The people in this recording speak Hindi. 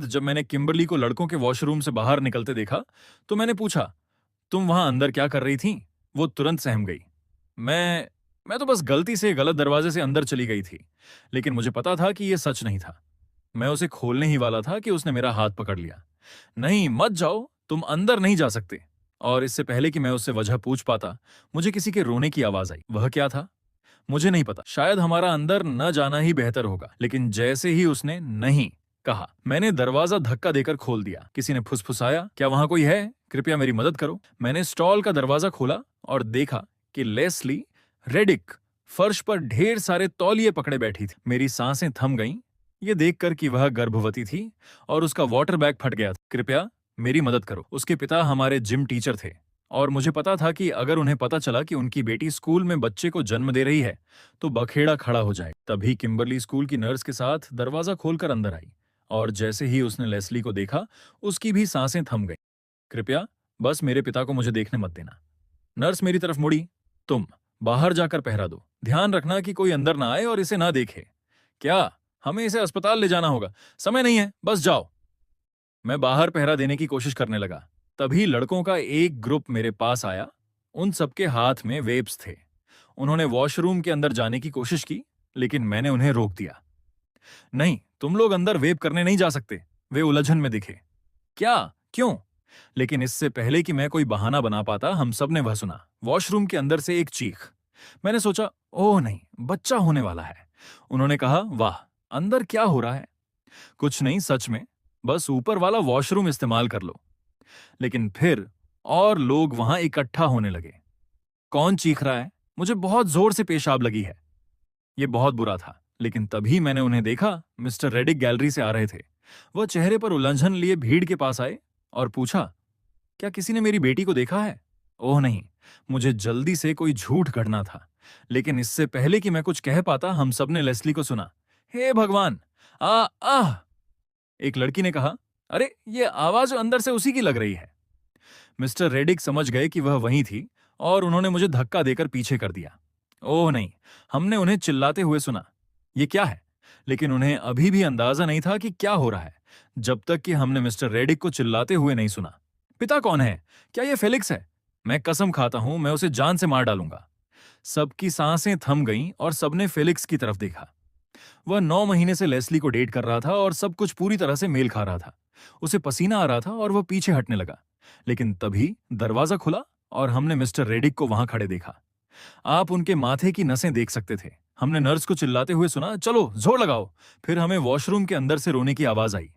जब मैंने किम्बरली को लड़कों के वॉशरूम से बाहर निकलते देखा तो मैंने पूछा, तुम वहां अंदर क्या कर रही थी? वो तुरंत सहम गई। मैं मैं तो बस गलती से गलत दरवाजे से अंदर चली गई थी, लेकिन मुझे पता था कि यह सच नहीं था। मैं उसे खोलने ही वाला था कि उसने मेरा हाथ पकड़ लिया। नहीं, मत जाओ, तुम अंदर नहीं जा सकते। और इससे पहले कि मैं उससे वजह पूछ पाता, मुझे किसी के रोने की आवाज आई। वह क्या था मुझे नहीं पता, शायद हमारा अंदर न जाना ही बेहतर होगा। लेकिन जैसे ही उसने नहीं कहा, मैंने दरवाजा धक्का देकर खोल दिया। किसी ने फुसफुसाया, क्या वहां कोई है? कृपया मेरी मदद करो। मैंने स्टॉल का दरवाजा खोला और देखा कि लेस्ली रेडिक फर्श पर ढेर सारे तौलिए पकड़े बैठी थी। मेरी सांसें थम गईं, ये देखकर कि वह गर्भवती थी और उसका वाटर बैग फट गया था। कृपया मेरी मदद करो। उसके पिता हमारे जिम टीचर थे और मुझे पता था कि अगर उन्हें पता चला कि उनकी बेटी स्कूल में बच्चे को जन्म दे रही है तो बखेड़ा खड़ा हो जाए। तभी किम्बरली स्कूल की नर्स के साथ दरवाजा खोलकर अंदर आई और जैसे ही उसने लेस्ली को देखा, उसकी भी सांसें थम गईं। कृपया बस मेरे पिता को मुझे देखने मत देना। नर्स मेरी तरफ मुड़ी। तुम बाहर जाकर पहरा दो, ध्यान रखना कि कोई अंदर ना आए और इसे ना देखे। क्या हमें इसे अस्पताल ले जाना होगा? समय नहीं है, बस जाओ। मैं बाहर पहरा देने की कोशिश करने लगा। तभी लड़कों का एक ग्रुप मेरे पास आया। उन सबके हाथ में वेप्स थे। उन्होंने वॉशरूम के अंदर जाने की कोशिश की, लेकिन मैंने उन्हें रोक दिया। नहीं, तुम लोग अंदर वेप करने नहीं जा सकते। वे उलझन में दिखे। क्या? क्यों? लेकिन इससे पहले कि मैं कोई बहाना बना पाता, हम सब ने वह सुना। वॉशरूम के अंदर से एक चीख। मैंने सोचा, ओह नहीं, बच्चा होने वाला है। उन्होंने कहा, वाह, अंदर क्या हो रहा है? कुछ नहीं, सच में, बस ऊपर वाला वॉशरूम इस्तेमाल कर लो। लेकिन फिर और लोग वहां इकट्ठा होने लगे। कौन चीख रहा है? मुझे बहुत जोर से पेशाब लगी है। यह बहुत बुरा था, लेकिन तभी मैंने उन्हें देखा। मिस्टर रेडिक गैलरी से आ रहे थे। वह चेहरे पर उलझन लिए भीड़ के पास आए और पूछा, क्या किसी ने मेरी बेटी को देखा है? ओह नहीं, मुझे जल्दी से कोई झूठ गढ़ना था, लेकिन इससे पहले कि मैं कुछ कह पाता, हम सबने लेस्ली को सुना। हे भगवान! आ आह! एक लड़की ने कहा, अरे ये आवाज अंदर से उसी की लग रही है। मिस्टर रेडिक समझ गए कि वह वहीं थी और उन्होंने मुझे धक्का देकर पीछे कर दिया। ओह नहीं, हमने उन्हें चिल्लाते हुए सुना, ये क्या है? लेकिन उन्हें अभी भी अंदाजा नहीं था कि क्या हो रहा है, जब तक कि हमने मिस्टर रेडिक को चिल्लाते हुए नहीं सुना। पिता कौन है? क्या यह फेलिक्स है? मैं कसम खाता हूं, मैं उसे जान से मार डालूंगा। सबकी सांसें थम गईं और सबने फेलिक्स की तरफ देखा। वह 9 महीने से लेस्ली को डेट कर रहा था और सब कुछ पूरी तरह से मेल खा रहा था। उसे पसीना आ रहा था और वह पीछे हटने लगा। लेकिन तभी दरवाजा खुला और हमने मिस्टर रेडिक को वहां खड़े देखा। आप उनके माथे की नसें देख सकते थे। हमने नर्स को चिल्लाते हुए सुना, चलो जोर लगाओ। फिर हमें वॉशरूम के अंदर से रोने की आवाज आई।